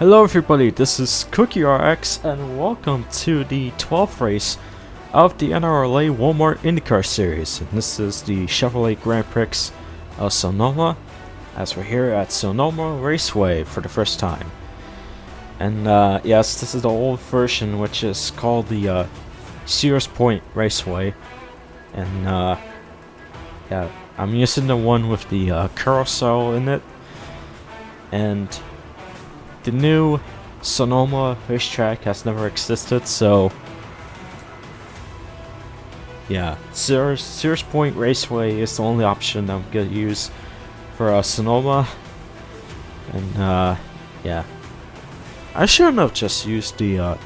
Hello everybody, this is CookieRX and welcome to the 12th race of the NRLA Walmart IndyCar series. And this is the Chevrolet Grand Prix of Sonoma, as we're here at Sonoma Raceway for the first time. And yes, this is the old version, which is called the Sears Point Raceway. And yeah, I'm using the one with the carousel in it. And the new Sonoma racetrack has never existed, so yeah, Sears Point Raceway is the only option I'm gonna use for Sonoma. And yeah, I shouldn't have just used the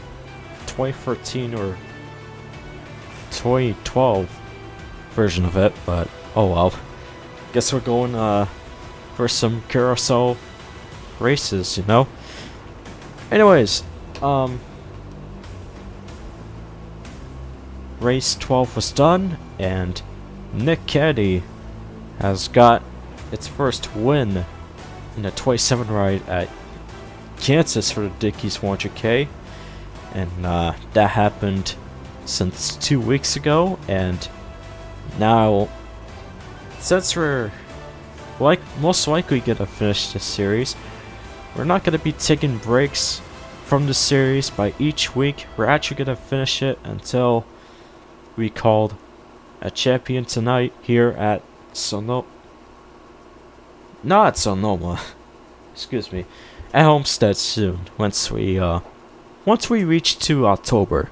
2013 or 2012 version of it, but oh well. Guess we're going for some carousel races, you know. Anyways, race 12 was done, and Nick Caddy has got its first win in the 27 ride at Kansas for the Dickies 100K, and that happened since 2 weeks ago. And now, since we're most likely gonna finish this series, we're not going to be taking breaks from the series by each week. We're actually going to finish it until we called a champion tonight here at Sonoma. Not Sonoma. Excuse me. At Homestead soon. Once we reach to October.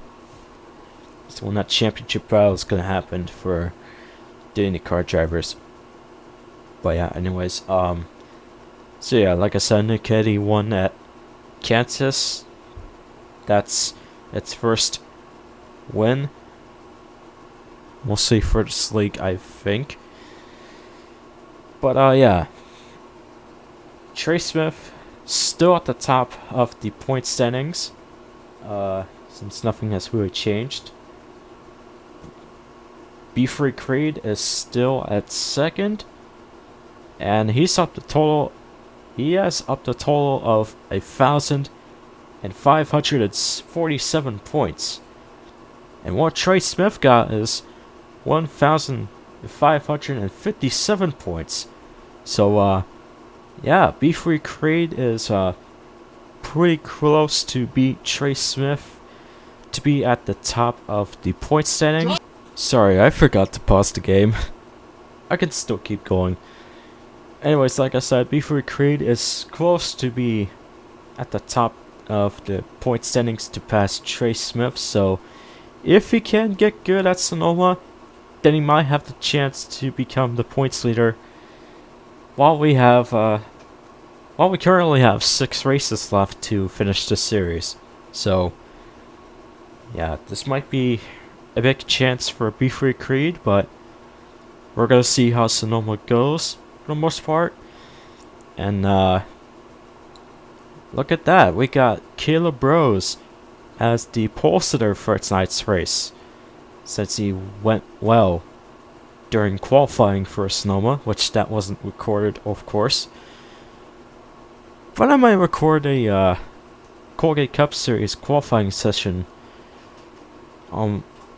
So when that championship battle is going to happen for the IndyCar drivers. But yeah, anyways, so yeah, like I said, Nick Caddy won at Kansas. That's its first win, mostly for this league, I think. But yeah, Trey Smith still at the top of the point standings, since nothing has really changed. B-Free Creed is still at second, and he's up the total. He has up the total of 1,547 points. And what Trey Smith got is 1,557 points. So, yeah, B-Free Creed is pretty close to beat Trey Smith to be at the top of the point standing. Sorry, I forgot to pause the game. I can still keep going. Anyways, like I said, B-Free Creed is close to be at the top of the point standings to pass Trey Smith. So, if he can get good at Sonoma, then he might have the chance to become the points leader. While we currently have 6 races left to finish the series. So, yeah, this might be a big chance for B-Free Creed, but we're gonna see how Sonoma goes for the most part. And look at that, we got Caleb Rose as the pole sitter for tonight's race, since he went well during qualifying for Sonoma, which that wasn't recorded, of course. But I might record a Colgate Cup Series qualifying session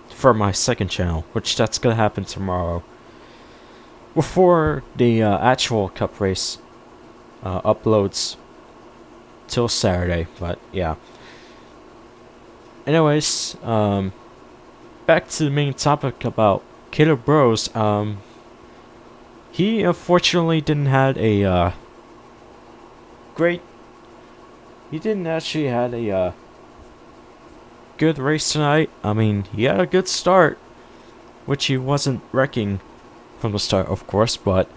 for my second channel, which that's gonna happen tomorrow, before the actual cup race uploads till Saturday. But yeah, anyways, back to the main topic about Caleb Rose. He unfortunately didn't have a he didn't actually have a good race tonight. I mean, he had a good start, which he wasn't wrecking from the start, of course, but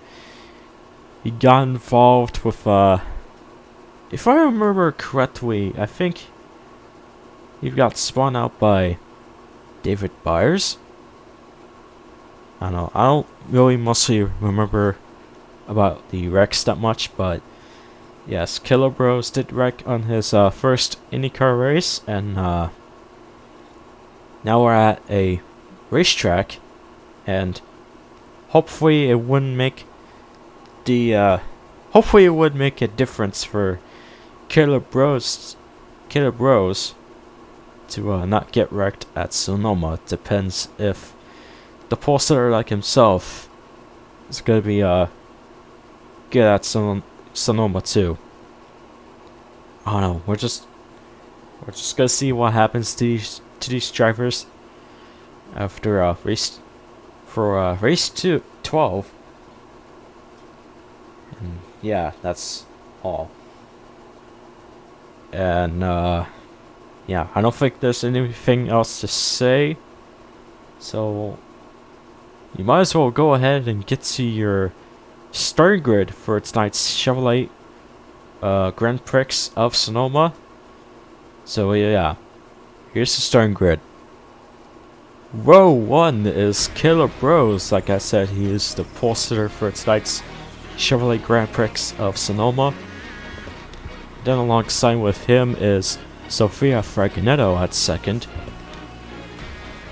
he got involved with, if I remember correctly, I think he got spun out by David Byers. I don't know, I don't really mostly remember about the wrecks that much, but yes, Caleb Rose did wreck on his first IndyCar race, and now we're at a racetrack, and hopefully it wouldn't make the hopefully it would make a difference for Caleb Rose to not get wrecked at Sonoma. Depends if the pole sitter like himself is gonna be good at Sonoma too. I don't know. We're just gonna see what happens to these drivers after race 12. And yeah, that's all. And yeah, I don't think there's anything else to say. So you might as well go ahead and get to your starting grid for tonight's Chevrolet Grand Prix of Sonoma. So yeah, here's the starting grid. Row 1 is Caleb Rose. Like I said, he is the pole sitter for tonight's Chevrolet Grand Prix of Sonoma. Then alongside with him is Sofia Fragonetto at second.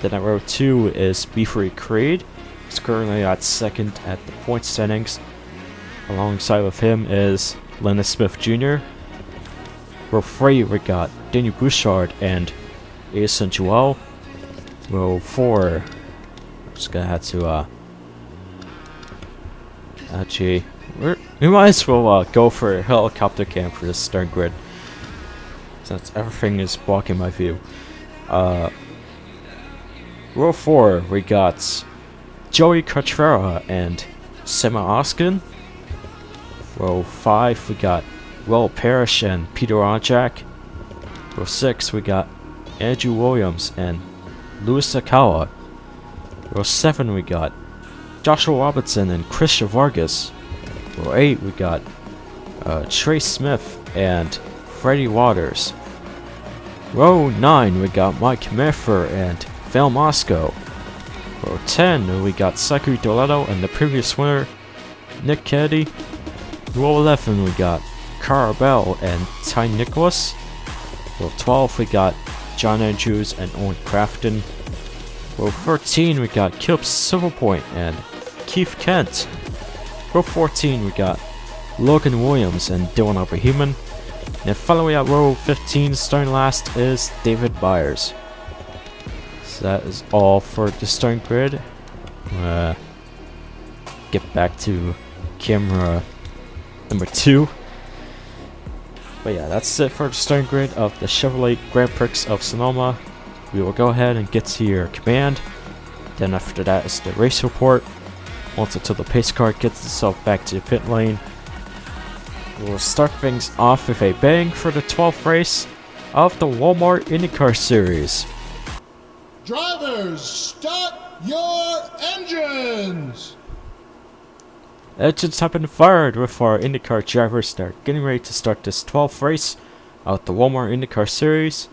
Then at row 2 is Beefrey Creed. He's currently at second at the point standings. Alongside with him is Lennon Smith Jr. Row 3 we got Daniel Bouchard and Asen Joel. Row 4, I'm just gonna have to actually, we might as well go for a helicopter cam for this starting grid, since everything is blocking my view. Row 4 we got Joey Cotrera and Sema Oskin. Row 5 we got Will Parrish and Peter Onjak. Row 6 we got Andrew Williams and Louis Sakawa. Row 7 we got Joshua Robinson and Christian Vargas. Row 8 we got Trey Smith and Freddie Waters. Row 9 we got Mike Meffer and Val Moscow. Row 10 we got Sakuri Doletto and the previous winner Nick Kennedy. Row 11 we got Cara Bell and Ty Nicholas. Row 12 we got John Andrews and Owen Crafton. Row 13 we got Kilp Silverpoint and Keith Kent. Row 14 we got Logan Williams and Dylan Alberhuman. And finally at row 15, starting last, is David Byers. So that is all for the starting grid. Get back to camera number 2. But yeah, that's it for the starting grid of the Chevrolet Grand Prix of Sonoma. We will go ahead and get to your command. Then after that is the race report. Once until the pace car gets itself back to the pit lane. We'll start things off with a bang for the 12th race of the Walmart IndyCar Series. Drivers, start your engines! Engines have been fired with our IndyCar drivers that are getting ready to start this 12th race of the Walmart IndyCar Series.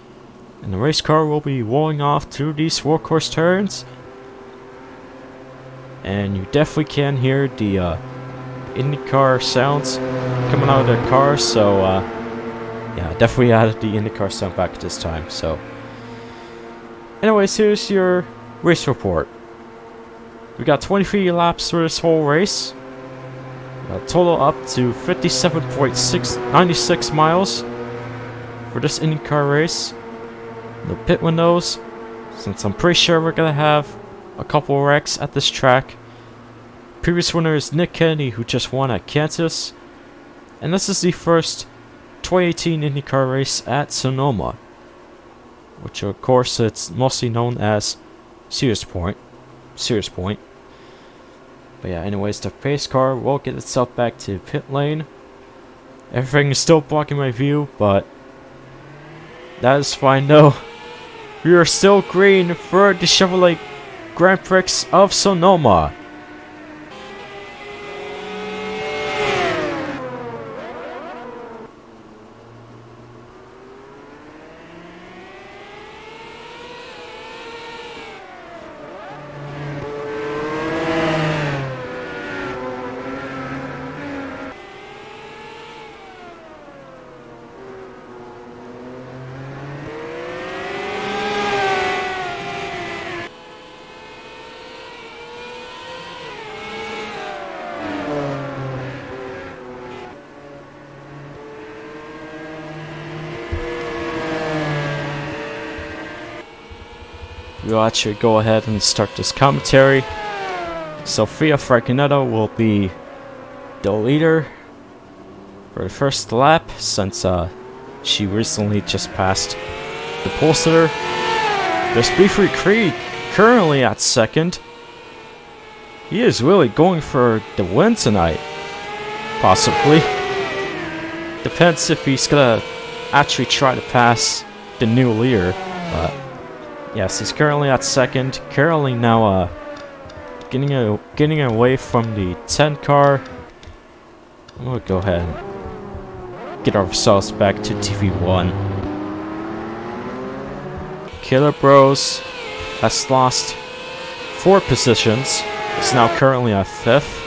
And the race car will be rolling off through these workhorse turns. And you definitely can hear the IndyCar sounds coming out of the car. So yeah, definitely added the IndyCar sound back this time. So anyways, here's your race report. We got 23 laps for this whole race. A total up to 57.696 miles for this IndyCar race. The pit windows, since I'm pretty sure we're gonna have a couple wrecks at this track. Previous winner is Nick Kennedy, who just won at Kansas, and this is the first 2018 IndyCar race at Sonoma, which of course it's mostly known as Sears Point. But yeah, anyways, the pace car will get itself back to pit lane. Everything is still blocking my view, but that is fine though. We are still green for the Chevrolet Grand Prix of Sonoma. we'll actually go ahead and start this commentary. Sofia Fragonetto will be the leader for the first lap, since she recently just passed the pole sitter. There's Beefrey Creed currently at second. He is really going for the win tonight. Possibly. Depends if he's gonna actually try to pass the new leader. But yes, he's currently at second. Currently now getting away from the 10 car. I'm gonna go ahead and get ourselves back to TV1. Killer Bros has lost 4 positions. It's now currently at 5th.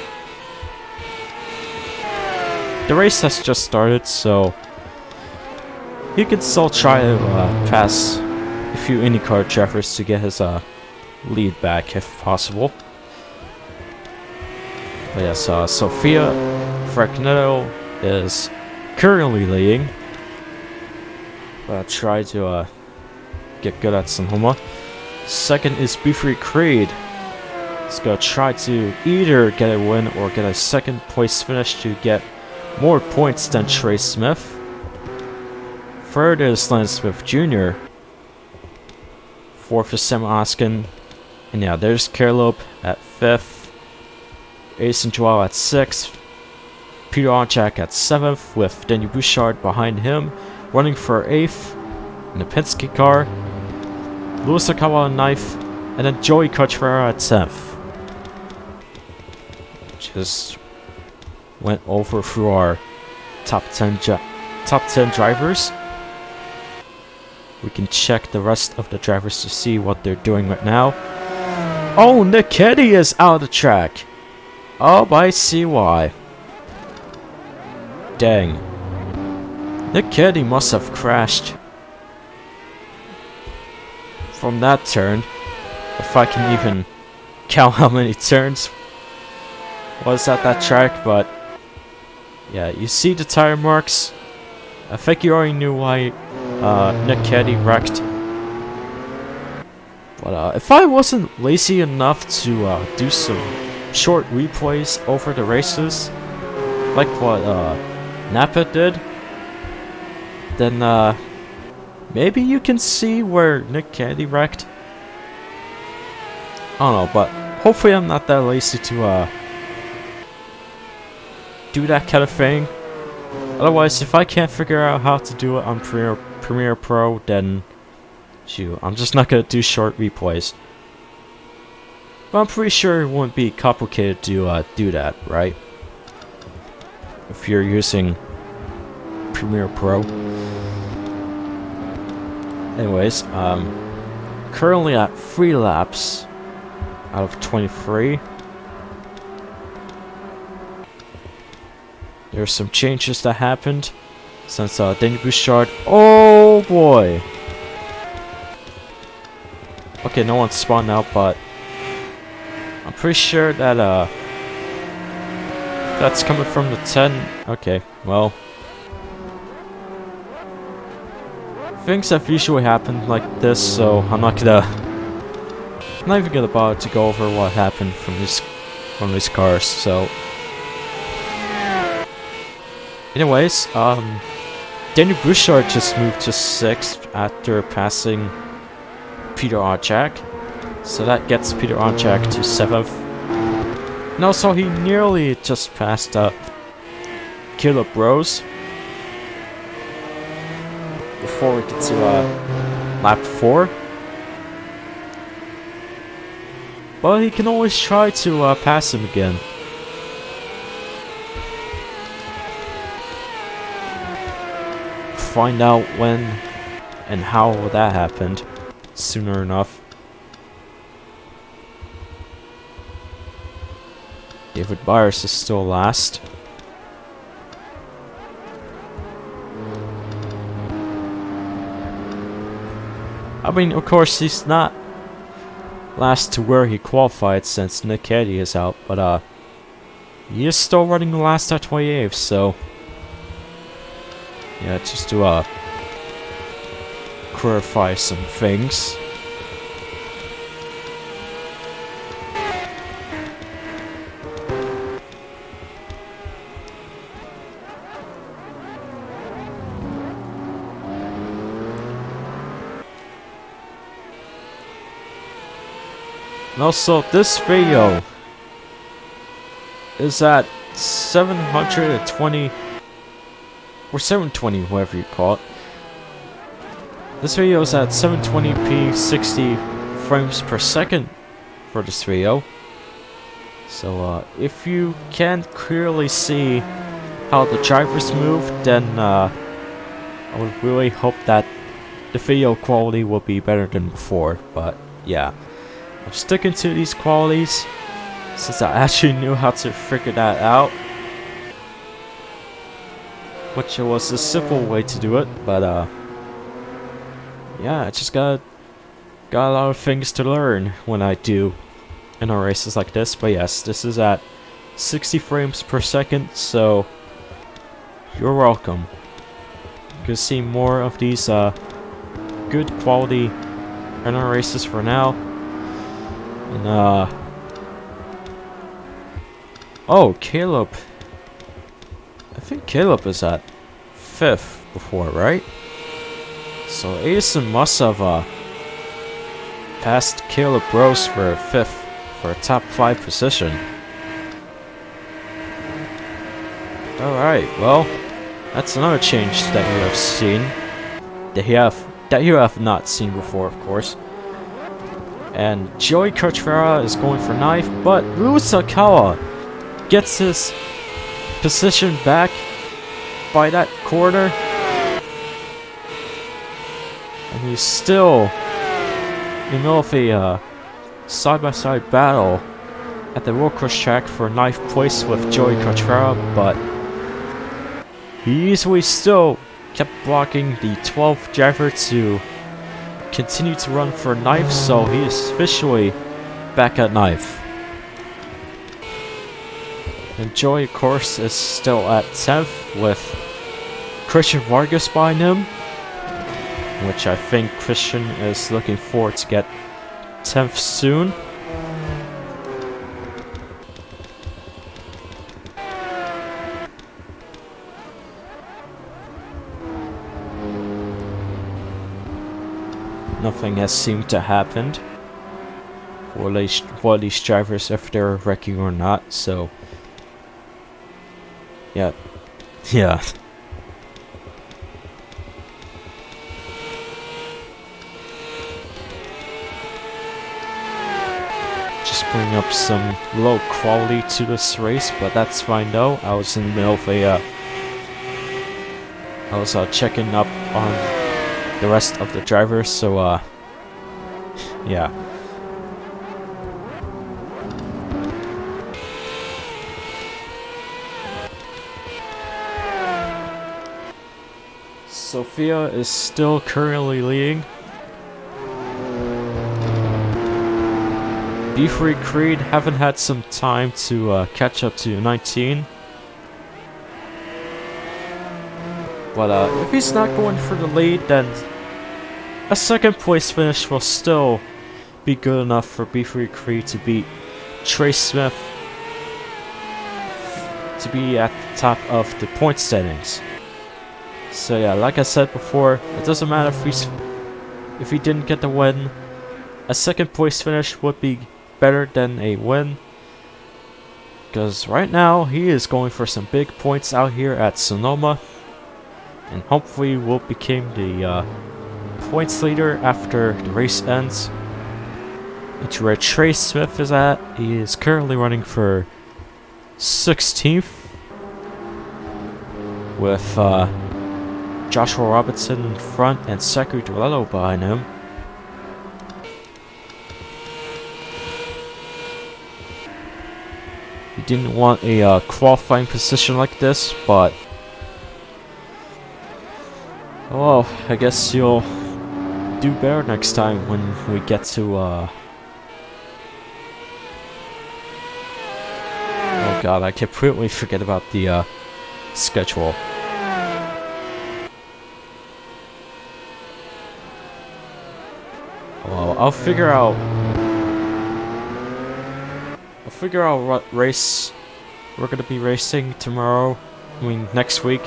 The race has just started, so he can still try to pass a few IndyCar drivers to get his lead back if possible. But yes, Sofia Fragonetto is currently leading. But I'll try to get good at Sonoma. Second is Beefrey Creed. He's gonna try to either get a win or get a second place finish to get more points than Trey Smith. Third is Lance Smith Jr. Fourth is Sam Oskin. And yeah, there's Caleb at 5th. Ace and Joao at 6th. Peter Onchak at 7th, with Danny Bouchard behind him, running for 8th in the Penske car. Louis Akawa at 9th, and then Joey Cotrera at 10th. Just went over through our top 10 drivers. We can check the rest of the drivers to see what they're doing right now. Oh, Nick Keddy is out of the track. Oh, I see why. Dang. Nick Keddy must have crashed from that turn. If I can even count how many turns was at that track, but yeah, you see the tire marks. I think you already knew why Nick Keddy wrecked. But if I wasn't lazy enough to do some short replays over the races, like what Napa did, then maybe you can see where Nick Keddy wrecked. I don't know, but hopefully I'm not that lazy to do that kind of thing. Otherwise, if I can't figure out how to do it on Premiere Pro, then shoot, I'm just not gonna do short replays. But I'm pretty sure it wouldn't be complicated to do that, right? If you're using Premiere Pro. Anyways, currently at 3 laps out of 23. There's some changes that happened since Danny Bouchard. Oh boy! Okay, no one spawned out, but I'm pretty sure that that's coming from the 10. Okay, well, things have usually happened like this, so I'm not even gonna bother to go over what happened from these cars. So, anyways, Daniel Bouchard just moved to 6th after passing Peter Onchak, so that gets Peter Onchak to 7th. And also, he nearly just passed Caleb Rose before we get to lap 4. But he can always try to pass him again. Find out when and how that happened sooner enough. David Byers is still last. I mean, of course, he's not last to where he qualified since Nick Keddy is out, but he is still running last at 28th, so yeah, just to clarify some things. And also, this video is at 720 or 720, whatever you call it. This video is at 720p 60 frames per second for this video. So if you can't clearly see how the drivers move, then I would really hope that the video quality will be better than before. But yeah, I'm sticking to these qualities since I actually knew how to figure that out, which was a simple way to do it. But yeah, I just got a lot of things to learn when I do NRL races like this. But yes, this is at 60 frames per second, so you're welcome. You can see more of these good quality NRL races for now. And oh, Caleb. I think Caleb is at 5th before, right? So Addison must have passed Caleb Rose for 5th for a top 5 position. Alright, well, that's another change that you have seen. That you have not seen before, of course. And Joey Cotrera is going for 9th, but Ryu Sakawa gets his position back by that corner. And he's still in the middle of a side-by-side battle at the road course track for 9th place with Joey Cotrera, but he easily still kept blocking the 12th driver to continue to run for 9th, so he is officially back at 9th. And Joey, of course, is still at 10th with Christian Vargas behind him, which I think Christian is looking forward to get 10th soon. Nothing has seemed to happen for these drivers, if they're wrecking or not, so yeah. Just bring up some low quality to this race, but that's fine though. I was in the middle of a I was checking up on the rest of the drivers, so yeah. Sophia is still currently leading. B3 Creed haven't had some time to catch up to 19. But if he's not going for the lead, then a 2nd place finish will still be good enough for B3 Creed to beat Trey Smith to be at the top of the point standings. So yeah, like I said before, it doesn't matter if he didn't get the win. A 2nd place finish would be better than a win, because right now he is going for some big points out here at Sonoma, and hopefully will become the points leader after the race ends. It's where Trey Smith is at. He is currently running for 16th with Joshua Robinson in front and Zachary Delello behind him. He didn't want a qualifying position like this, but well, I guess you'll do better next time when we get to oh god, I completely forget about the schedule. Well, I'll figure out what race we're gonna be racing tomorrow. I mean, next week.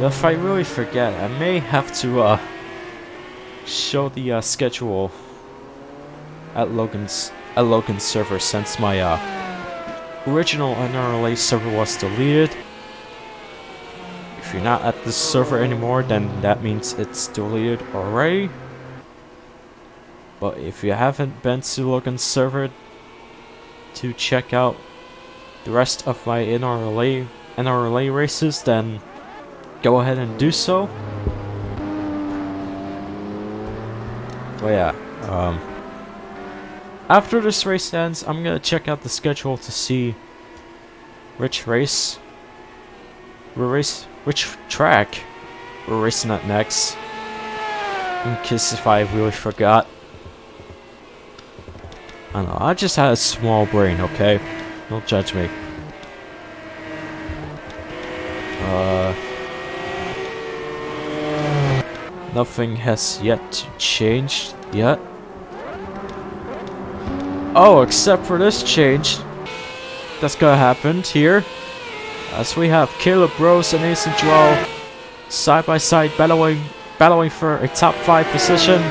If I really forget, I may have to show the schedule Logan's server since my original NRLA server was deleted. If you're not at this server anymore, then that means it's deleted already. But if you haven't been to Logan's server to check out the rest of my NRLA races, then go ahead and do so. But yeah, after this race ends, I'm gonna check out the schedule to see which track we're racing at next. In case if I really forgot. I don't know, I just had a small brain, okay? Don't judge me. Nothing has yet changed yet. Oh, except for this change that's gonna happen here. As we have Caleb Rose and Ace and Joel side by side battling for a top 5 position.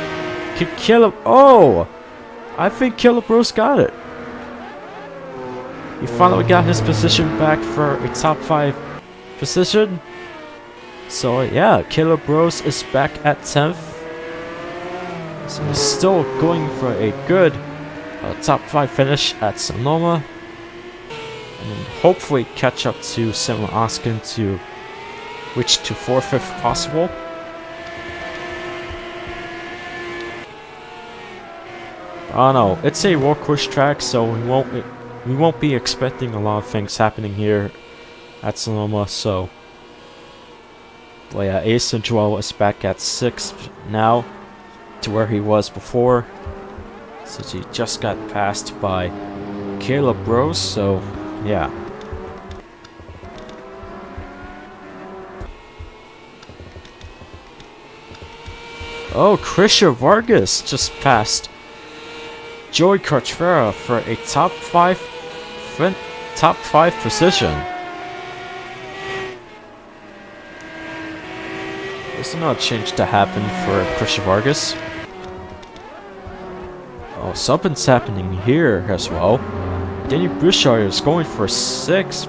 Caleb, oh! I think Caleb Rose got it. He finally got his position back for a top 5 position. So yeah, Caleb Rose is back at 10th. So he's still going for a good top 5 finish at Sonoma. And then hopefully catch up to Sam Oskin to reach to 4th if possible. I don't know, it's a workhorse track, so we won't be expecting a lot of things happening here at Sonoma, so. Well, yeah, Ace and Joel is back at 6th now, to where he was before, since he just got passed by Caleb Rose, so yeah. Oh, Christian Vargas just passed Joey Cartrera for a top 5 position. There's not a change to happen for Christian Vargas. Oh, something's happening here as well. Danny Bouchard is going for 6th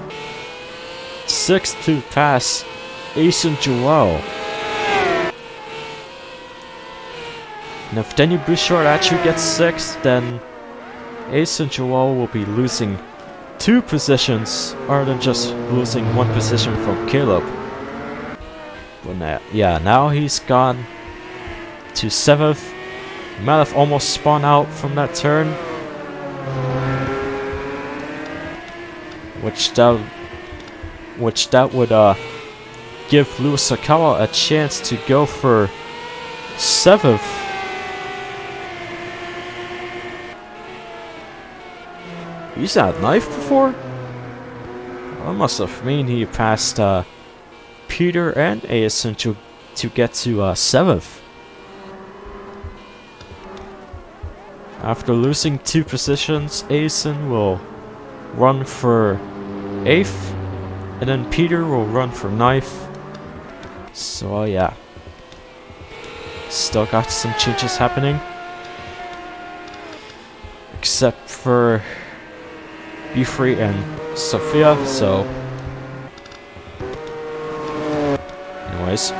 to pass Ace and Joel. And if Danny Bouchard actually gets 6th, then Ace and Joel will be losing 2 positions, other than just losing 1 position from Caleb. But now he's gone to 7th. Might have almost spun out from that turn. Which that would give Louis Sakawa a chance to go for 7th. He's had knife before? That must have mean he passed Peter and Asen to get to 7th. After losing 2 positions, Asen will run for 8th, and then Peter will run for 9th. So yeah, still got some changes happening, except for Bufrey and Sophia, so anyways,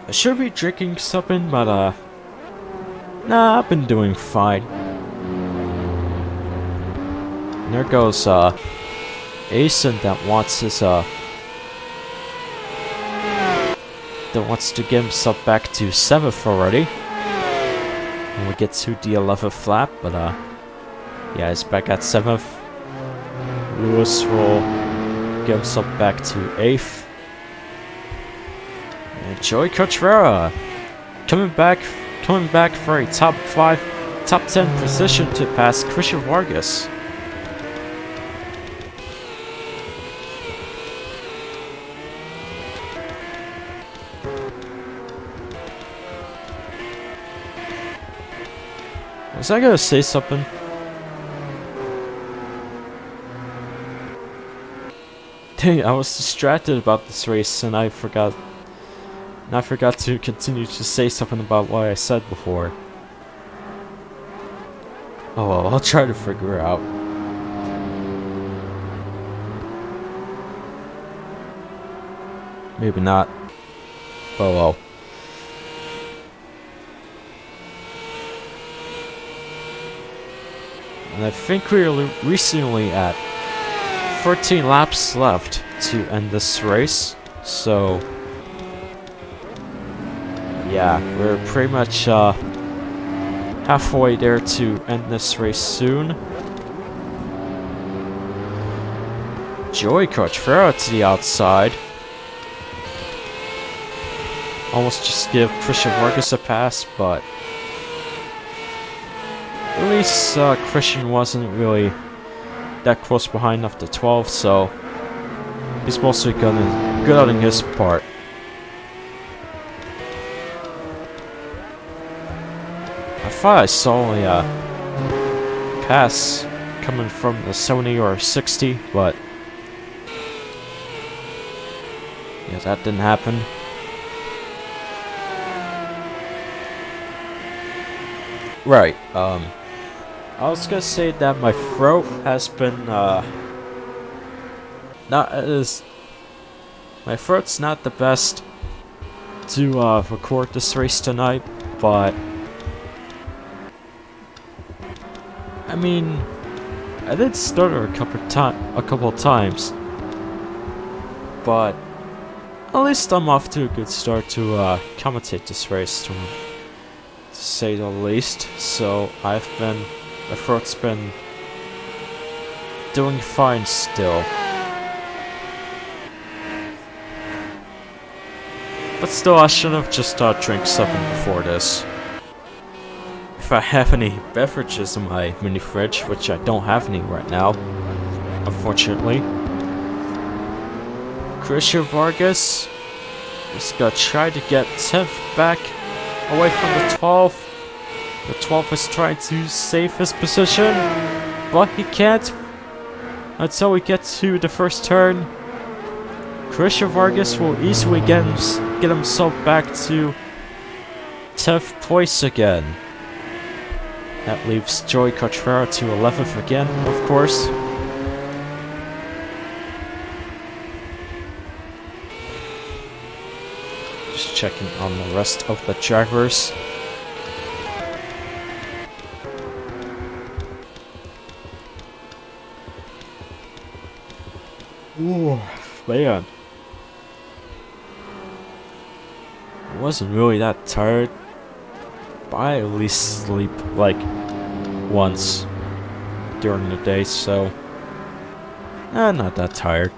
I should be drinking something, but nah, I've been doing fine. And there goes Asen that wants to get himself back to 7th already. And we get to the 11th lap, but yeah, he's back at 7th. Lewis will get himself back to 8th. And Joey Cartrera coming back for a top 10 position to pass Christian Vargas. Was I gonna say something? Dang, I was distracted about this race and I forgot And I forgot to continue to say something about what I said before. Oh well, I'll try to figure it out. Maybe not. Oh well. And I think we're recently at 13 laps left to end this race. So yeah, we're pretty much halfway there to end this race soon. Joey Coachfero to the outside. Almost just give Christian Vargas a pass, but at least Christian wasn't really that close behind after 12, so he's mostly good out in his part. I thought I saw a pass coming from the 70 or 60, but yeah, that didn't happen. Right, I was gonna say that my throat has been, my throat's not the best to, record this race tonight, but, I mean, I did stutter a couple times, but at least I'm off to a good start to, commentate this race, to say the least. So my throat's been doing fine still. But still, I should have just drank something before this. If I have any beverages in my mini fridge, which I don't have any right now, unfortunately. Christian Vargas is gonna try to get 10th back away from the 12th. The 12th is trying to save his position, but he can't until we get to the first turn. Christian Vargas will easily get himself back to 10th place again. That leaves Joey Coachfero to 11th again, of course. Just checking on the rest of the drivers. Ooh, man. I wasn't really that tired, but I at least sleep like once during the day, so not that tired.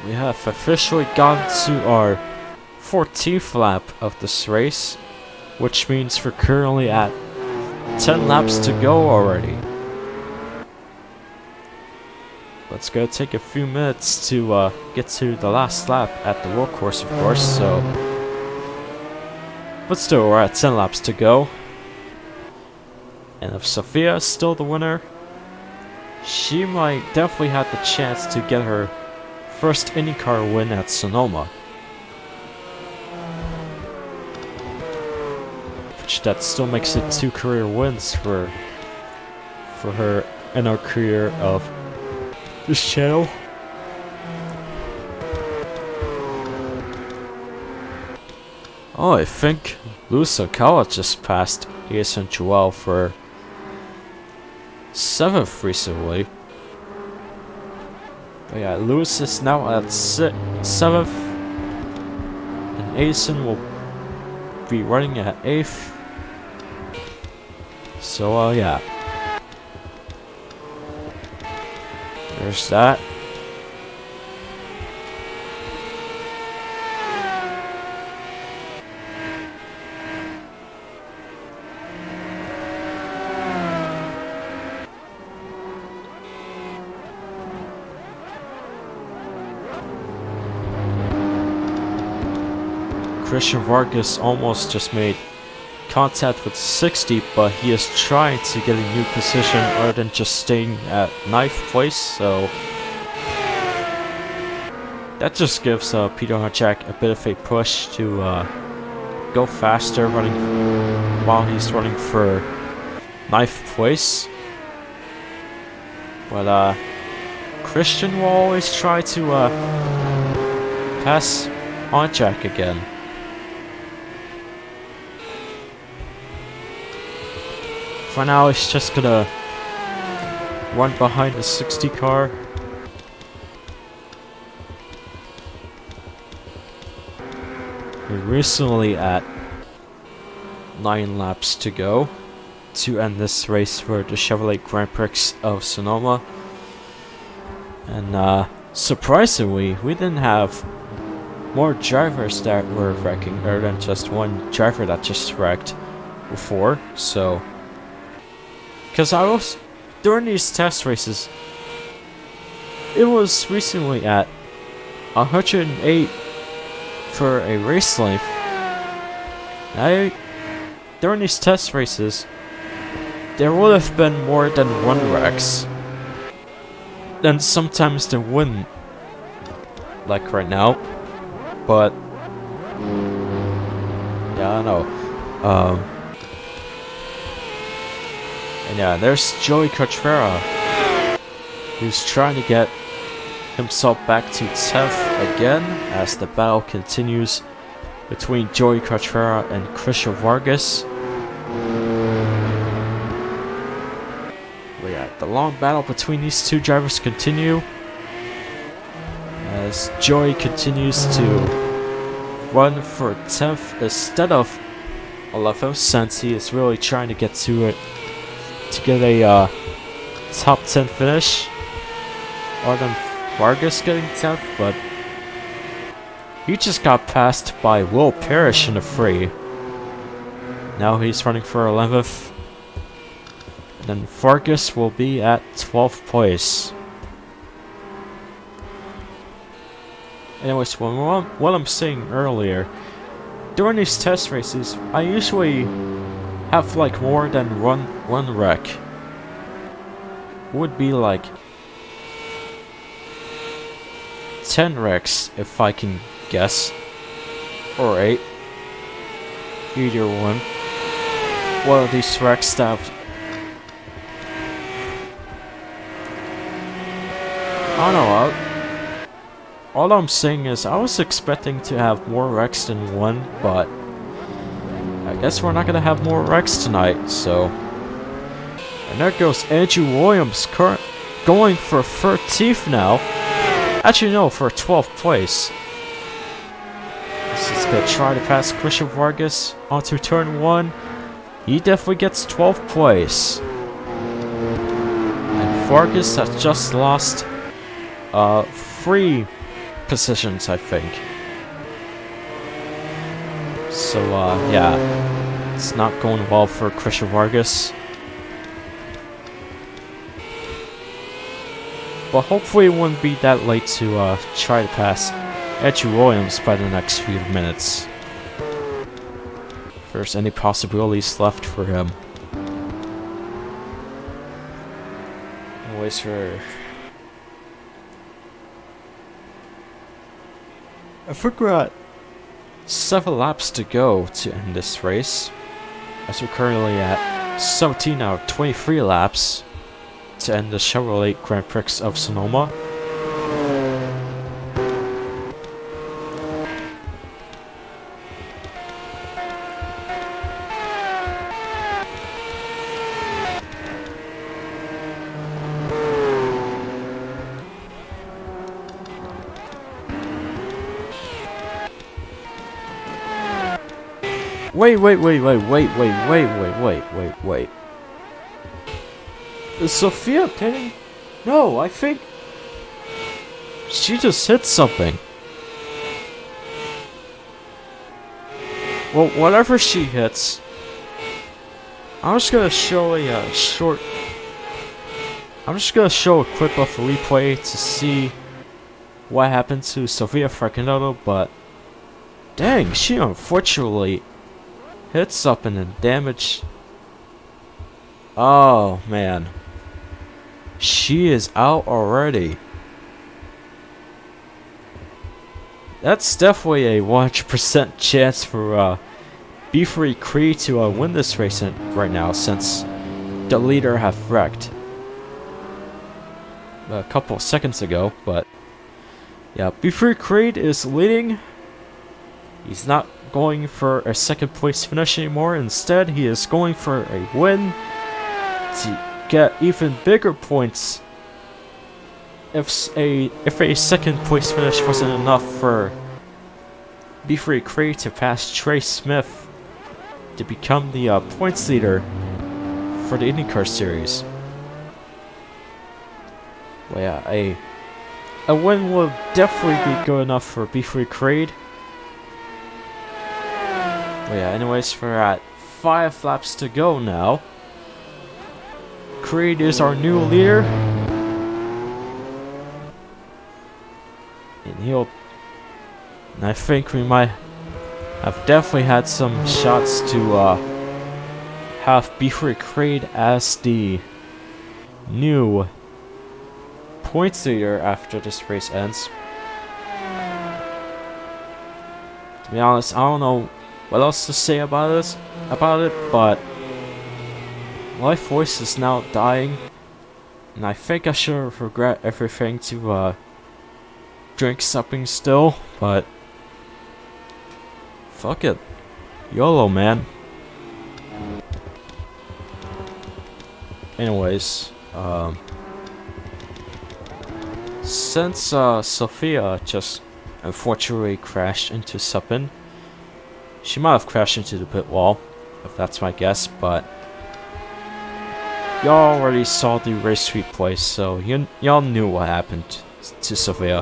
We have officially gone to our 14th lap of this race, which means we're currently at 10 laps to go already. Let's go take a few minutes to get to the last lap at the road course, of course, so... But still, we're at 10 laps to go. And if Sophia is still the winner, she might definitely have the chance to get her first IndyCar win at Sonoma. Which that still makes it 2 career wins for her in our career of this channel. Oh, I think Luis Alcala just passed Jason Joel for 7th recently. But yeah, Lewis is now at 7th, and Addison will be running at 8th. So yeah, there's that. Christian Vargas almost just made contact with 60, but he is trying to get a new position other than just staying at 9th place, so that just gives Peter Honchak a bit of a push to go faster while he's running for 9th place. But Christian will always try to pass Honchak again. For now, he's just gonna run behind the 60 car. We're recently at 9 laps to go to end this race for the Chevrolet Grand Prix of Sonoma. And surprisingly, we didn't have more drivers that were wrecking other than just one driver that just wrecked before, so... Because I was, during these test races, it was recently at 108 for a race length. During these test races, there would have been more than one wrecks. And sometimes there wouldn't. Like right now. But, yeah, I know. And yeah, there's Joey Cotrera, who's trying to get himself back to 10th again as the battle continues between Joey Cotrera and Christian Vargas. But yeah, the long battle between these two drivers continue as Joey continues to run for 10th instead of 11th, since he is really trying to get to it to get a top 10 finish, other than Vargas getting 10th, but he just got passed by Will Parrish in the free. Now he's running for 11th, and then Vargas will be at 12th place. Anyways, what I'm saying earlier, during these test races, I usually have like more than one wreck. Would be like 10 wrecks if I can guess, or 8. Either one. One of these wrecks that I don't know. All I'm saying is I was expecting to have more wrecks than one, but I guess we're not gonna have more wrecks tonight, so... And there goes Andrew Williams, going for 13th now. Actually, no, for 12th place. This is gonna try to pass Christian Vargas onto turn 1. He definitely gets 12th place. And Vargas has just lost 3 positions, I think. So, yeah, it's not going well for Christian Vargas. But hopefully it wouldn't be that late to try to pass Andrew Williams by the next few minutes. If there's any possibilities left for him. Anyways, I forgot 7 laps to go to end this race, as we're currently at 17 out of 23 laps to end the Chevrolet Grand Prix of Sonoma. Wait. Is Sophia pinning? No, I think she just hit something. Well, whatever she hits, I'm just gonna show a I'm just gonna show a clip of a replay to see what happened to Sofia Fracanotto, but Dang, she unfortunately hits up and then damage. Oh, man. She is out already. That's definitely a 100% chance for B3 Creed to win this race right now, since the leader have wrecked a couple of seconds ago. But yeah, B3 Creed is leading. He's not going for a second place finish anymore. Instead, he is going for a win to get even bigger points. If a second place finish wasn't enough for B3 Creed to pass Trey Smith to become the points leader for the IndyCar series. Well, yeah, a win will definitely be good enough for B3 Creed. Well, yeah, anyways, we're at 5 laps to go now. Creed is our new leader. And I think we might have definitely had some shots to have B3 Creed as the new points leader after this race ends. To be honest, I don't know what else to say about it, but my voice is now dying, and I think I should regret everything to drink something still, but fuck it. YOLO, man. Anyways, since Sophia just unfortunately crashed into something, she might have crashed into the pit wall, if that's my guess, but y'all already saw the race replay, so y'all knew what happened to Sophia.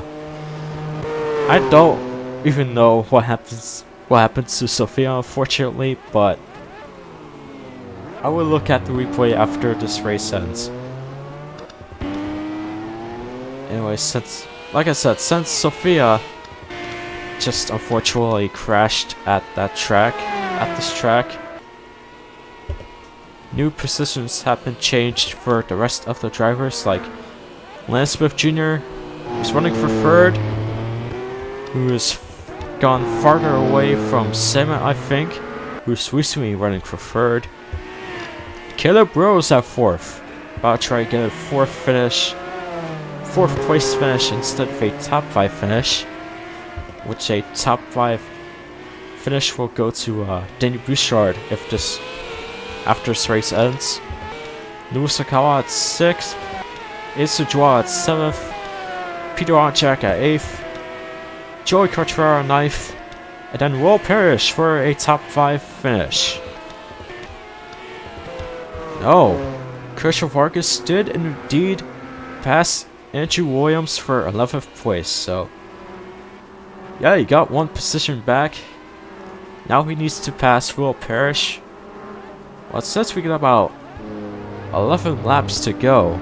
I don't even know what happened to Sophia, unfortunately, but I will look at the replay after this race ends. Anyway, like I said, since Sophia just unfortunately crashed at this track, new positions have been changed for the rest of the drivers, like Lance Smith Jr., who's running for third, who has gone farther away from Simon, I think, who's recently running for third. Caleb Rose at fourth, about to try to get a fourth place finish instead of a top 5 finish, which a top 5 finish will go to Danny Bouchard after this race ends. Louis Sakawa at 6th, Isujua at 7th, Peter Onchak at 8th, Joey Cartrera 9th, and then Will Parrish for a top 5 finish. No, Christian Vargas did indeed pass Andrew Williams for 11th place, so yeah, he got 1 position back. Now he needs to pass Will Parrish. Well, since we got about 11 laps to go,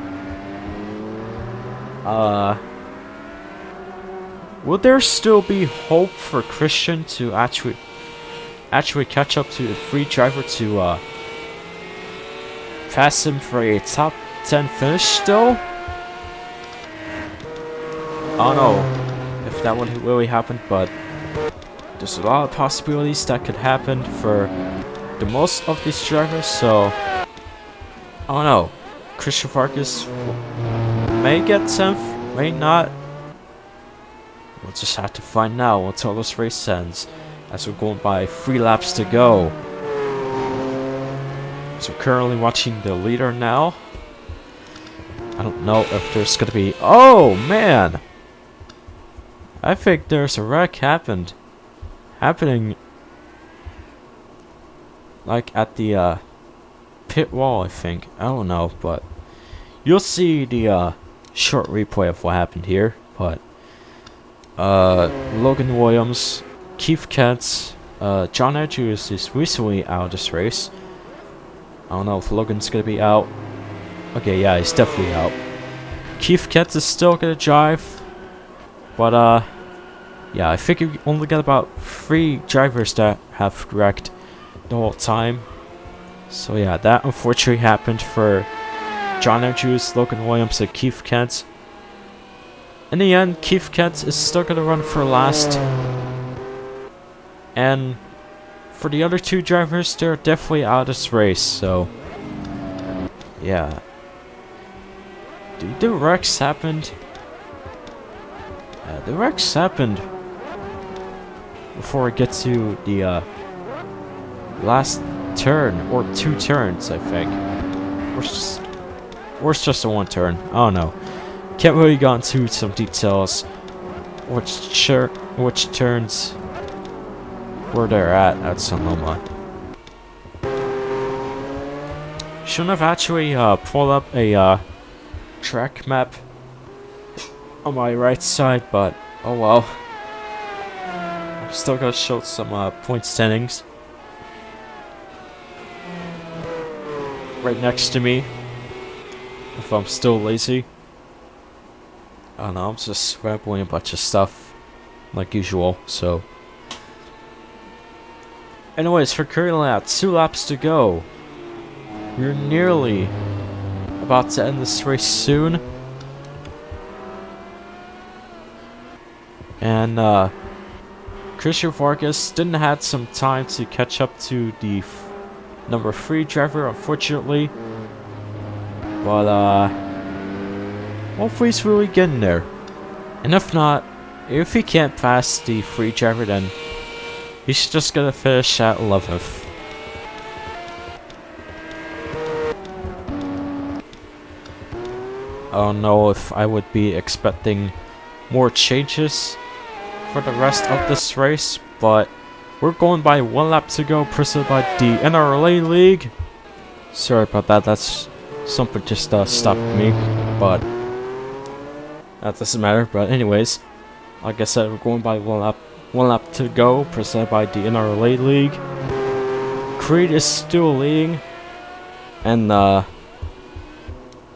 will there still be hope for Christian to actually catch up to the free driver to pass him for a top 10 finish still? I don't know if that would really happen, but there's a lot of possibilities that could happen for the most of these drivers, so I don't know. Christian Vargas may get 10th, may not. We'll just have to find out until this race ends, as we're going by 3 laps to go. So currently watching the leader now. I don't know if there's gonna be... Oh, man! I think there's a wreck happening like at the pit wall, I think. I don't know, but you'll see the short replay of what happened here. But Logan Williams, Keith Kent, John Andrews is recently out of this race. I don't know if Logan's gonna be out. Okay, yeah, he's definitely out. Keith Kent is still gonna drive, but Yeah, I think you only got about 3 drivers that have wrecked the whole time. So yeah, that unfortunately happened for John Andrews, Logan Williams, and Keith Kent. In the end, Keith Kent is still gonna run for last. And for the other 2 drivers, they're definitely out of this race, so yeah. The wrecks happened. The wrecks happened before we get to the last turn, or 2 turns, I think. Or it's just a 1 turn. I don't know. Can't really go into some details. Which turns where they're at Sonoma. Shouldn't have actually pulled up a track map on my right side, but oh well. I'm still gonna show some point standings right next to me if I'm still lazy. I don't know, I'm just scrambling a bunch of stuff like usual, so anyways, for current lap, 2 laps to go. We're nearly about to end this race soon. And Christian Vargas didn't have some time to catch up to the number 3 driver, unfortunately. But hopefully he's really getting there. And if not, if he can't pass the 3 driver, then he's just gonna finish at 11th. I don't know if I would be expecting more changes for the rest of this race, but we're going by 1 lap to go, presented by the NRLA League. Sorry about that, that's something just stopped me, but that doesn't matter. But anyways, like I said, we're going by 1 lap to go, presented by the NRLA League. Creed is still leading, and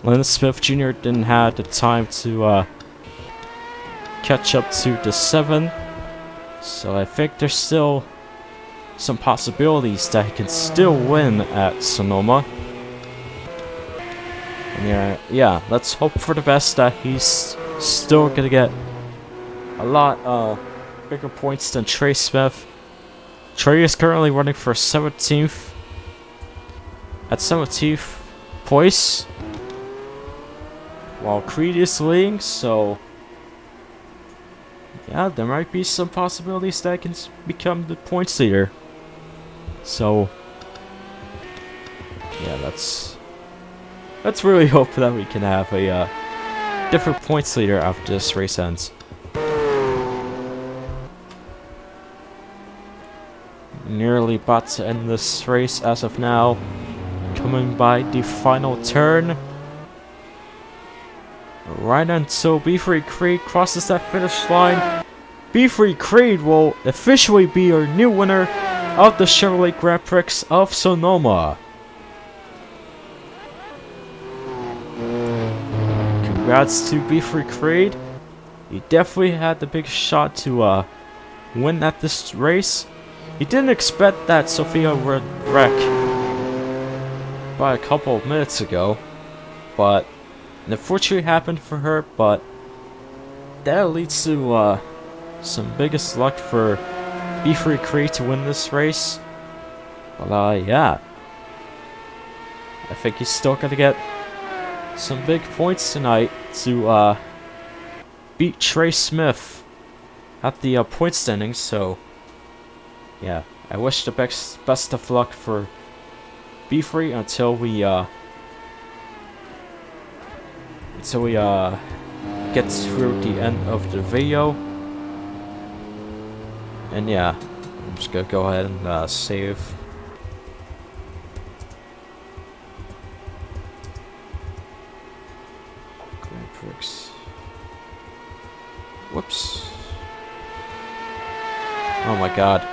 Lennon Smith Jr. didn't have the time to catch up to the 7, so I think there's still some possibilities that he can still win at Sonoma. And yeah, let's hope for the best that he's still gonna get a lot bigger points than Trey Smith. Trey is currently running for 17th at 17th place, while Creed is leading, so yeah, there might be some possibilities that I can become the points leader. So yeah, let's really hope that we can have a different points leader after this race ends. Nearly about to end this race as of now. Coming by the final turn. Right until B3 Creed crosses that finish line, B3 Creed will officially be our new winner of the Chevrolet Grand Prix of Sonoma. Congrats to B3 Creed. He definitely had the big shot to win at this race. He didn't expect that Sophia would wreck by a couple of minutes ago, but it unfortunately happened for her. But that leads to some biggest luck for B3 Creed to win this race. But yeah, I think he's still gonna get some big points tonight to beat Trey Smith at the point standings. So yeah, I wish the best of luck for B3 until we get through the end of the video. And yeah, I'm just gonna go ahead and save. Grand Prix. Whoops. Oh my god.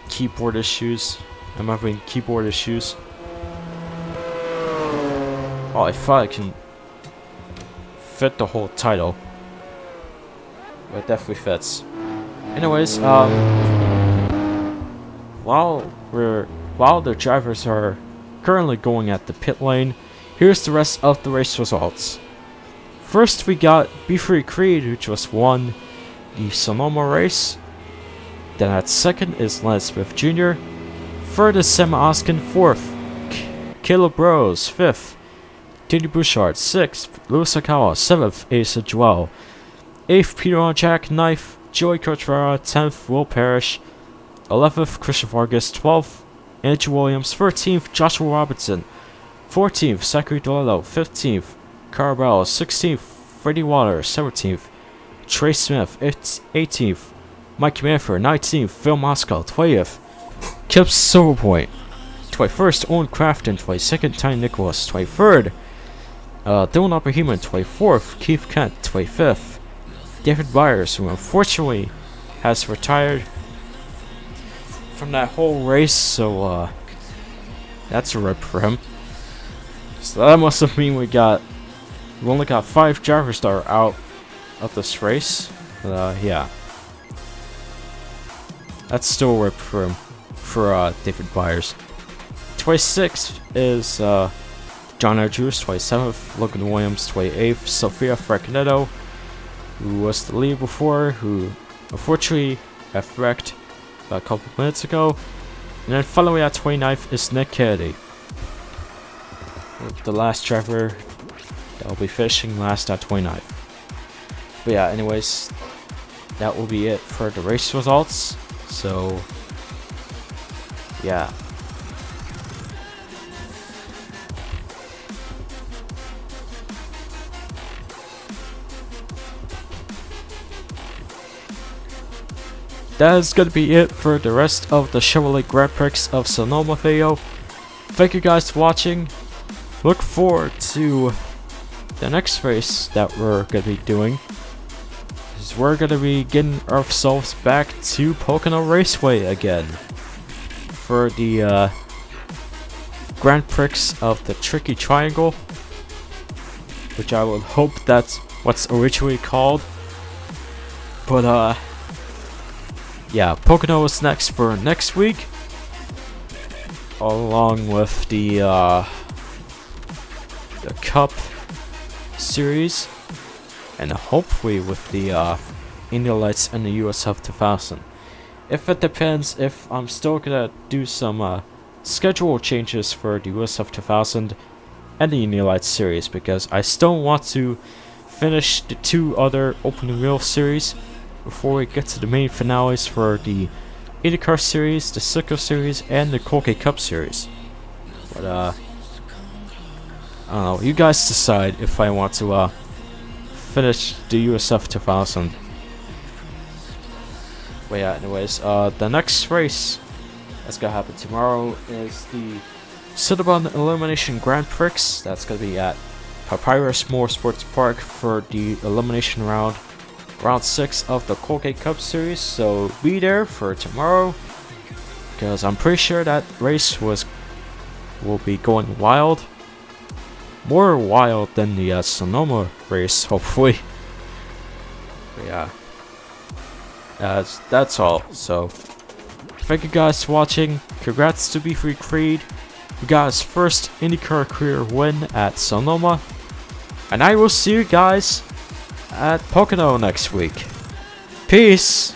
Keyboard issues. I'm having keyboard issues. Oh, I thought I can fit the whole title. It definitely fits. Anyways, while the drivers are currently going at the pit lane, here's the rest of the race results. First, we got B3 Creed, which was won the Sonoma race. Then at second is Trey Smith Jr. Third is Sam Oskin. Fourth, Caleb Rose. Fifth, Tony Bouchard. Sixth, Louis Akawa. Seventh, Asa Joel. Eighth, Peter on Jack. Ninth, Joey Cotrera. 10th, Will Parrish. 11th, Christian Vargas. 12th, Andrew Williams. 13th, Joshua Robertson. 14th, Zachary Delillo. 15th, Carabello. 16th, Freddie Waters. 17th, Trey Smith. 18th, Mike Manford. 19th, Phil Moscow. 20th, Kip Silverpoint. 21st, Owen Crafton. 22nd, Ty Nicholas. 23rd, Dylan Opperheman. 24th, Keith Kent. 25th, David Byers, who unfortunately has retired from that whole race, so that's a rip for him. So that must have mean we only got 5 drivers that are out of this race. Yeah, that's still a rip for him, for David Byers. 26th is John Andrews. 27th, Logan Williams. 28th, Sophia Fraconetto, who was the lead before, who unfortunately got wrecked a couple minutes ago. And then finally at 29th is Nick Kennedy, the last driver that will be finishing last at 29th. But yeah, anyways, that will be it for the race results. So yeah. That is going to be it for the rest of the Chevrolet Grand Prix of Sonoma video. Thank you guys for watching. Look forward to the next race that we're going to be doing. Because we're going to be getting ourselves back to Pocono Raceway again for the Grand Prix of the Tricky Triangle, which I would hope that's what's originally called. But yeah, Pocono is next for next week, along with the Cup Series, and hopefully with the Indy Lights and the USF 2000. If it depends if I'm still gonna do some schedule changes for the USF 2000 and the Indy Lights series, because I still want to finish the 2 other open wheel series before we get to the main finales for the IndyCar series, the Sicko series, and the Colgate Cup series. But I don't know, you guys decide if I want to finish the USF 2000. But yeah, anyways, the next race that's gonna happen tomorrow is the Cinnabon Elimination Grand Prix. That's gonna be at Papyrus Motorsports Park for the elimination round 6 of the Colgate Cup series. So be there for tomorrow, because I'm pretty sure that race will be going wild, more wild than the Sonoma race, hopefully. But yeah, that's all. So thank you guys for watching. Congrats to B3 Creed, who got his first IndyCar career win at Sonoma, and I will see you guys at Pocono next week. Peace!